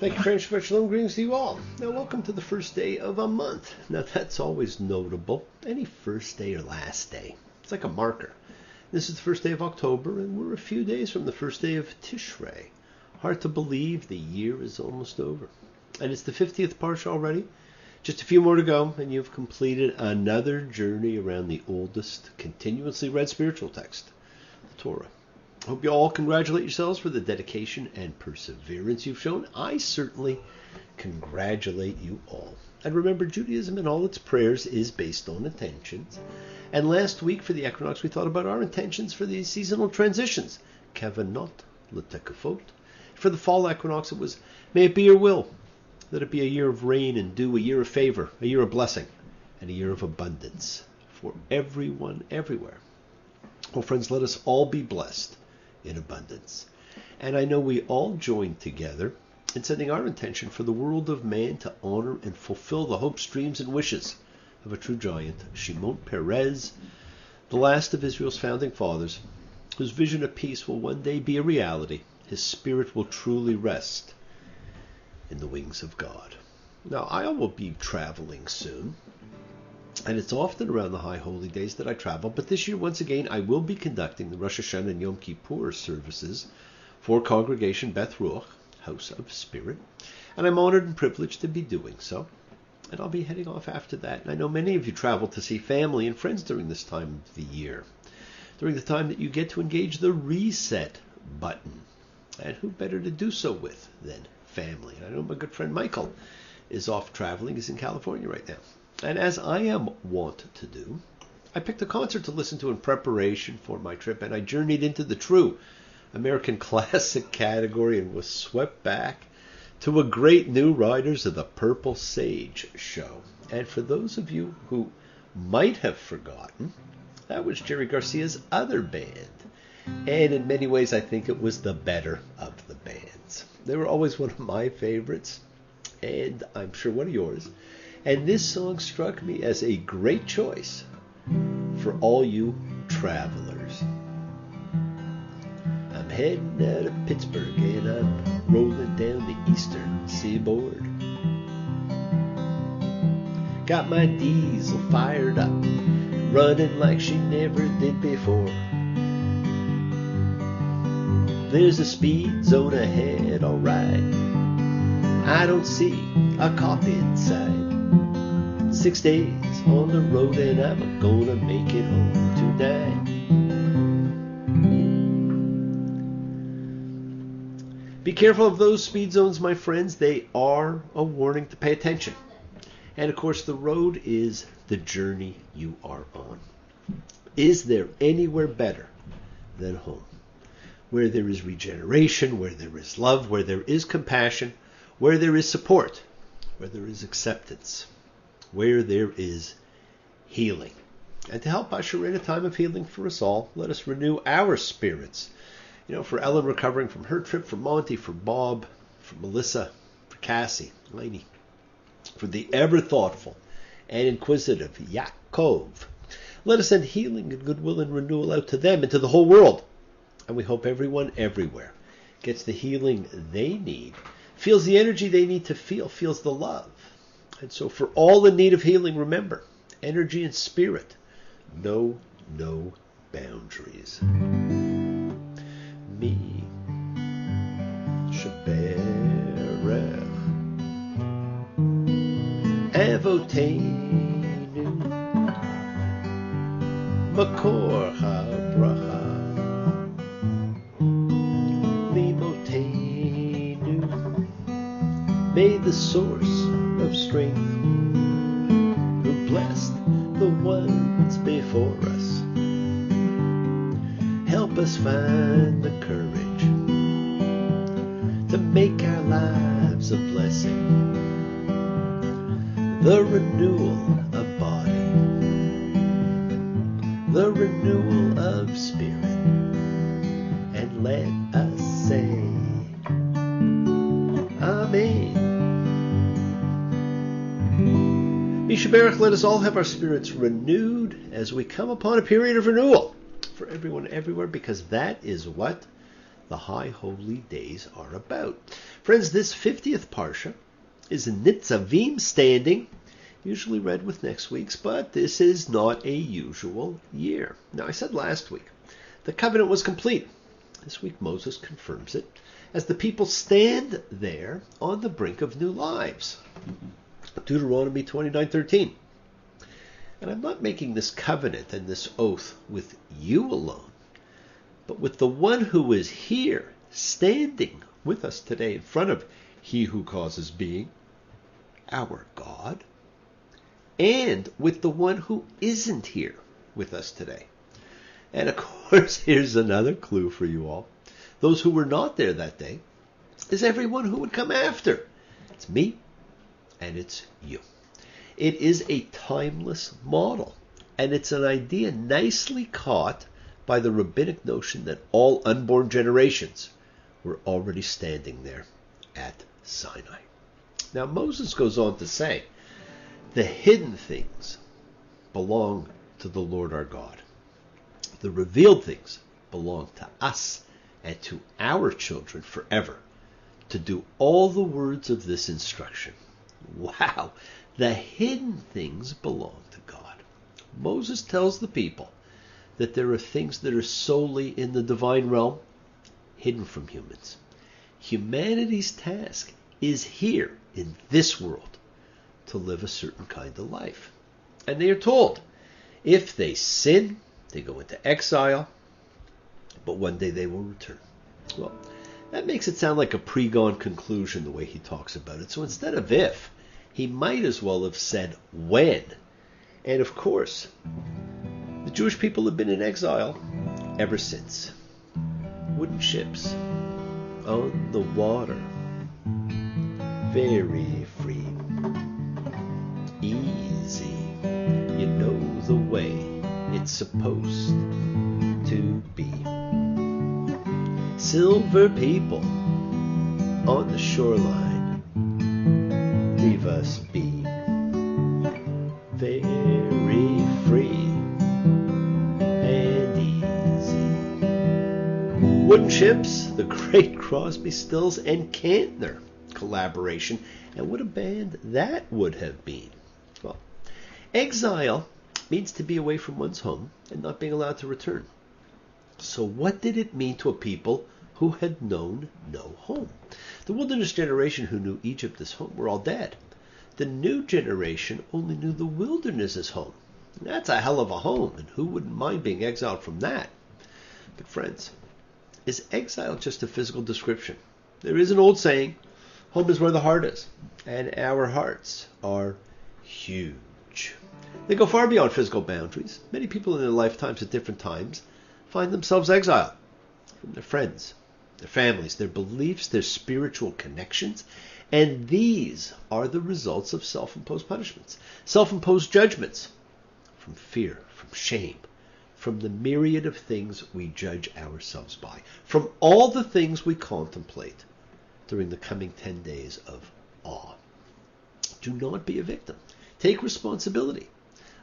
Thank you, friends. Shalom, greetings to you all. Now, welcome to the first day of a month. Now, that's always notable. Any first day or last day. It's like a marker. This is the first day of October, and we're a few days from the first day of Tishrei. Hard to believe the year is almost over. And it's the 50th parsha already. Just a few more to go, and you've completed another journey around the oldest, continuously read spiritual text, the Torah. I hope you all congratulate yourselves for the dedication and perseverance you've shown. I certainly congratulate you all. And remember, Judaism in all its prayers is based on intentions. And last week for the equinox, we thought about our intentions for these seasonal transitions. Kavanot l'tekafot. For the fall equinox, it was, may it be your will that it be a year of rain and dew, a year of favor, a year of blessing, and a year of abundance for everyone, everywhere. Well, friends, let us all be blessed in abundance. And I know we all join together in setting our intention for the world of man to honor and fulfill the hopes, dreams, and wishes of a true giant, Shimon Peres, the last of Israel's founding fathers, whose vision of peace will one day be a reality. His spirit will truly rest in the wings of God. Now, I will be traveling soon, and it's often around the high holy days that I travel, but this year, once again, I will be conducting the Rosh Hashanah and Yom Kippur services for Congregation Beth Ruach, House of Spirit, and I'm honored and privileged to be doing so, and I'll be heading off after that. And I know many of you travel to see family and friends during this time of the year, during the time that you get to engage the reset button, and who better to do so with than family. And I know my good friend Michael is off traveling. He's in California right now. And as I am wont to do, I picked a concert to listen to in preparation for my trip, and I journeyed into the true American classic category and was swept back to a great new Riders of the Purple Sage show. And for those of you who might have forgotten, that was Jerry Garcia's other band. And in many ways, I think it was the better of the bands. They were always one of my favorites, and I'm sure one of yours. And this song struck me as a great choice for all you travelers. I'm heading out of Pittsburgh and I'm rolling down the eastern seaboard. Got my diesel fired up, running like she never did before. There's a speed zone ahead, alright. I don't see a cop inside. 6 days on the road and I'm gonna make it home tonight. Be careful of those speed zones, my friends. They are a warning to pay attention. And of course, the road is the journey you are on. Is there anywhere better than home? Where there is regeneration, where there is love, where there is compassion, where there is support, where there is acceptance, where there is healing. And to help usher in a time of healing for us all, let us renew our spirits. You know, for Ellen recovering from her trip, for Monty, for Bob, for Melissa, for Cassie, Lainey, for the ever-thoughtful and inquisitive Yaakov. Let us send healing and goodwill and renewal out to them and to the whole world. And we hope everyone everywhere gets the healing they need, feels the energy they need to feel, feels the love. And so for all in need of healing, remember, energy and spirit know no boundaries. Me, Sheberech, Avotenu, Makor HaBracha, May the source of strength, who blessed the ones before us, help us find the courage to make our lives a blessing, the renewal of body, the renewal of spirit, and let us say, Amen. Yishaberach, let us all have our spirits renewed as we come upon a period of renewal for everyone everywhere, because that is what the high holy days are about. Friends, this 50th Parsha is Nitzavim standing, usually read with next week's, but this is not a usual year. Now, I said last week, the covenant was complete. This week Moses confirms it as the people stand there on the brink of new lives. Deuteronomy 29:13. And I'm not making this covenant and this oath with you alone, but with the one who is here, standing with us today in front of He who causes being, our God, and with the one who isn't here with us today. And of course, here's another clue for you all. Those who were not there that day is everyone who would come after. It's me and it's you. It is a timeless model, and it's an idea nicely caught by the rabbinic notion that all unborn generations were already standing there at Sinai. Now, Moses goes on to say, the hidden things belong to the Lord our God. The revealed things belong to us and to our children forever, to do all the words of this instruction. Wow! The hidden things belong to God. Moses tells the people that there are things that are solely in the divine realm, hidden from humans. Humanity's task is here in this world to live a certain kind of life. And they are told, if they sin, they go into exile, but one day they will return. Well, that makes it sound like a pre-gone conclusion the way he talks about it. So instead of if, he might as well have said when. And of course, the Jewish people have been in exile ever since. Wooden ships on the water, very free, easy. You know the way it's supposed to be. Silver people on the shoreline, leave us be. Very free and easy. Wooden ships, the great Crosby, Stills, and Cantner collaboration. And what a band that would have been. Well, exile means to be away from one's home and not being allowed to return. So what did it mean to a people who had known no home? The wilderness generation who knew Egypt as home were all dead. The new generation only knew the wilderness as home. And that's a hell of a home, and who wouldn't mind being exiled from that? But friends, is exile just a physical description? There is an old saying, home is where the heart is, and our hearts are huge. They go far beyond physical boundaries. Many people in their lifetimes at different times find themselves exiled from their friends, their families, their beliefs, their spiritual connections, and these are the results of self-imposed punishments, self-imposed judgments, from fear, from shame, from the myriad of things we judge ourselves by, from all the things we contemplate during the coming 10 days of awe. Do not be a victim. Take responsibility.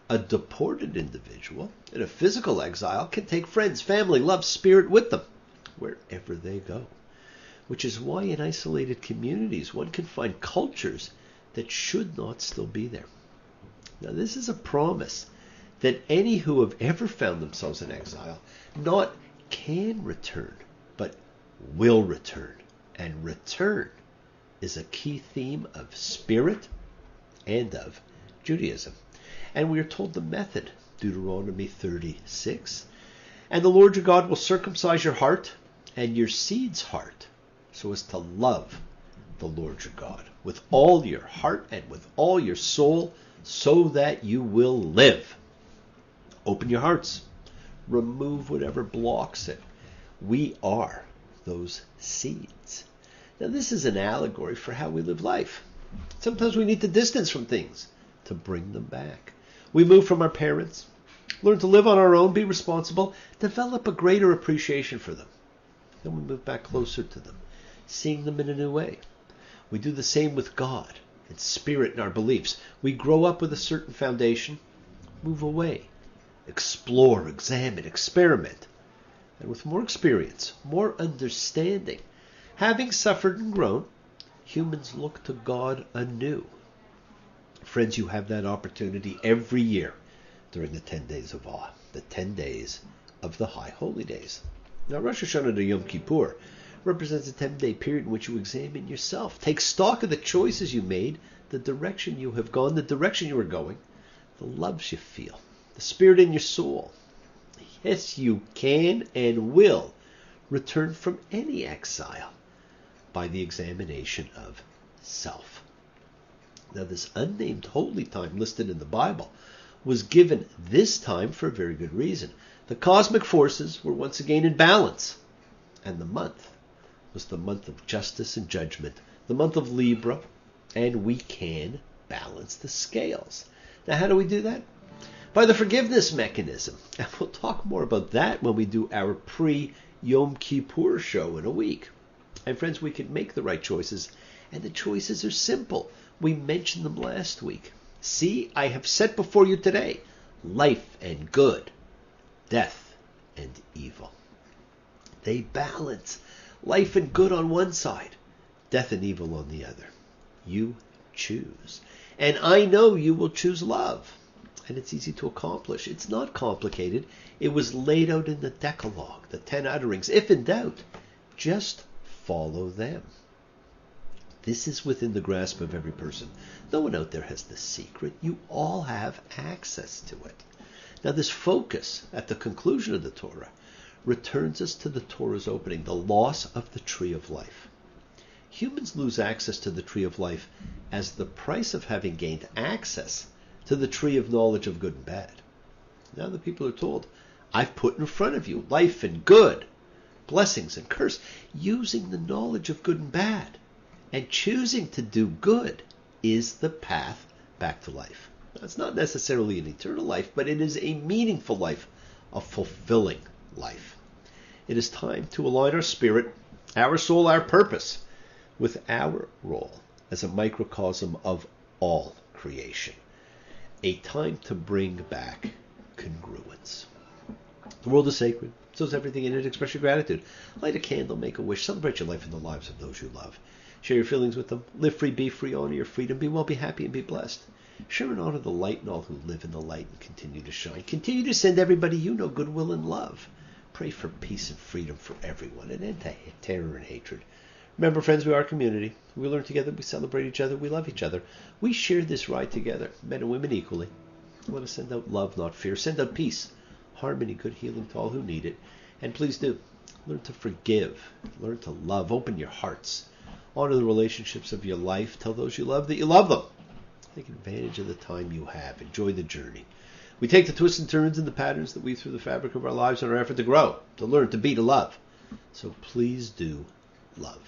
A deported individual in a physical exile can take friends, family, love, spirit with them wherever they go. Which is why in isolated communities one can find cultures that should not still be there. Now this is a promise that any who have ever found themselves in exile not can return, but will return. And return is a key theme of spirit and of Judaism. And we are told the method, Deuteronomy 36. And the Lord your God will circumcise your heart and your seed's heart, so as to love the Lord your God with all your heart and with all your soul, so that you will live. Open your hearts. Remove whatever blocks it. We are those seeds. Now this is an allegory for how we live life. Sometimes we need to distance from things to bring them back. We move from our parents, learn to live on our own, be responsible, develop a greater appreciation for them. Then we move back closer to them, seeing them in a new way. We do the same with God and spirit in our beliefs. We grow up with a certain foundation, move away, explore, examine, experiment, And with more experience, more understanding, having suffered and grown, humans look to God anew. Friends, you have that opportunity every year during the 10 days of awe, the 10 days of the high holy days. Now, Rosh Hashanah to Yom Kippur represents a 10-day period in which you examine yourself. Take stock of the choices you made, the direction you have gone, the direction you are going, the loves you feel, the spirit in your soul. Yes, you can and will return from any exile by the examination of self. Now, this unnamed holy time listed in the Bible was given this time for a very good reason. The cosmic forces were once again in balance, and the month was the month of justice and judgment, the month of Libra, and we can balance the scales. Now, how do we do that? By the forgiveness mechanism. And we'll talk more about that when we do our pre-Yom Kippur show in a week. And friends, we can make the right choices, and the choices are simple. We mentioned them last week. See, I have set before you today life and good, death and evil. They balance. Life and good on one side, death and evil on the other. You choose. And I know you will choose love. And it's easy to accomplish. It's not complicated. It was laid out in the Decalogue, the 10 utterings. If in doubt, just follow them. This is within the grasp of every person. No one out there has the secret. You all have access to it. Now, this focus at the conclusion of the Torah returns us to the Torah's opening, the loss of the tree of life. Humans lose access to the tree of life as the price of having gained access to the tree of knowledge of good and bad. Now the people are told, I've put in front of you life and good, blessings and curse, using the knowledge of good and bad. And choosing to do good is the path back to life. Now, it's not necessarily an eternal life, but it is a meaningful life, a fulfilling life. It is time to align our spirit, our soul, our purpose with our role as a microcosm of all creation. A time to bring back congruence. The world is sacred, so is everything in it. Express your gratitude. Light a candle, make a wish, celebrate your life and the lives of those you love. Share your feelings with them. Live free, be free, honor your freedom, be well, be happy, and be blessed. Share and honor the light and all who live in the light and continue to shine. Continue to send everybody you know goodwill and love. Pray for peace and freedom for everyone, and end to terror and hatred. Remember, friends, we are a community. We learn together, we celebrate each other, we love each other. We share this ride together, men and women equally. Let us send out love, not fear. Send out peace, harmony, good healing to all who need it. And please do, learn to forgive, learn to love, open your hearts. Honor the relationships of your life. Tell those you love that you love them. Take advantage of the time you have. Enjoy the journey. We take the twists and turns and the patterns that weave through the fabric of our lives in our effort to grow, to learn, to be, to love. So please do love.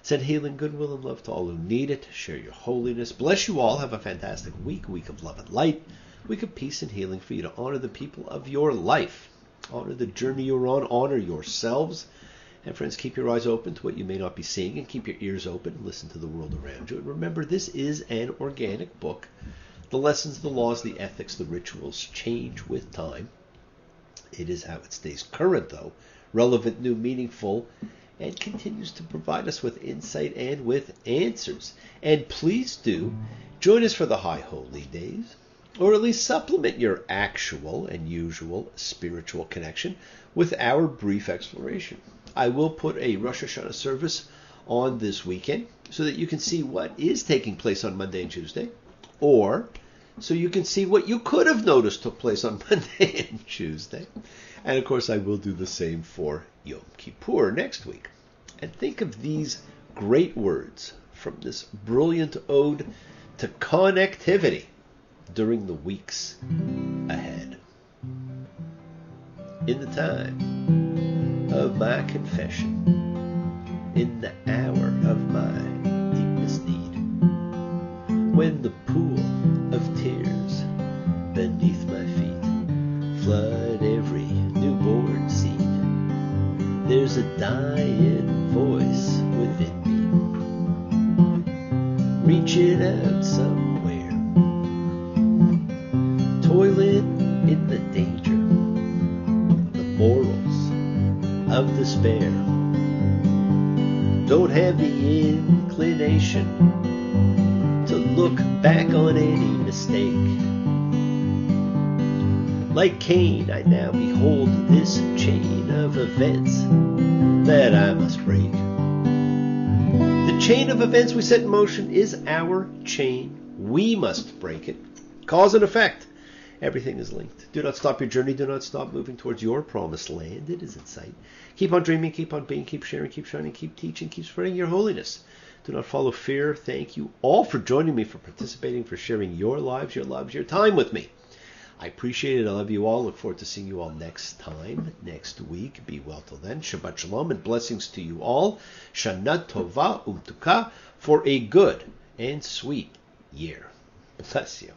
Send healing, goodwill, and love to all who need it. Share your holiness. Bless you all. Have a fantastic week of love and light, week of peace and healing for you to honor the people of your life. Honor the journey you're on. Honor yourselves. And friends, keep your eyes open to what you may not be seeing, and keep your ears open and listen to the world around you. And remember, this is an organic book. The lessons, the laws, the ethics, the rituals change with time. It is how it stays current, though, relevant, new, meaningful, and continues to provide us with insight and with answers. And please do join us for the High Holy Days, or at least supplement your actual and usual spiritual connection with our brief exploration. I will put a Rosh Hashanah service on this weekend so that you can see what is taking place on Monday and Tuesday, or so you can see what you could have noticed took place on Monday and Tuesday. And of course, I will do the same for Yom Kippur next week. And think of these great words from this brilliant ode to connectivity during the weeks ahead. In the time of my confession, in the hour of my deepest need, when the pool of tears beneath my feet flood every newborn seed, there's a dying voice within me, reaching out somewhere, toiling in the danger, the morals, despair. Don't have the inclination to look back on any mistake. Like Cain, I now behold this chain of events that I must break. The chain of events we set in motion is our chain. We must break it. Cause and effect. Everything is linked. Do not stop your journey. Do not stop moving towards your promised land. It is in sight. Keep on dreaming. Keep on being. Keep sharing. Keep shining. Keep teaching. Keep spreading your holiness. Do not follow fear. Thank you all for joining me, for participating, for sharing your lives, your loves, your time with me. I appreciate it. I love you all. Look forward to seeing you all next time, next week. Be well till then. Shabbat shalom and blessings to you all. Shana tova umtuka, for a good and sweet year. Bless you.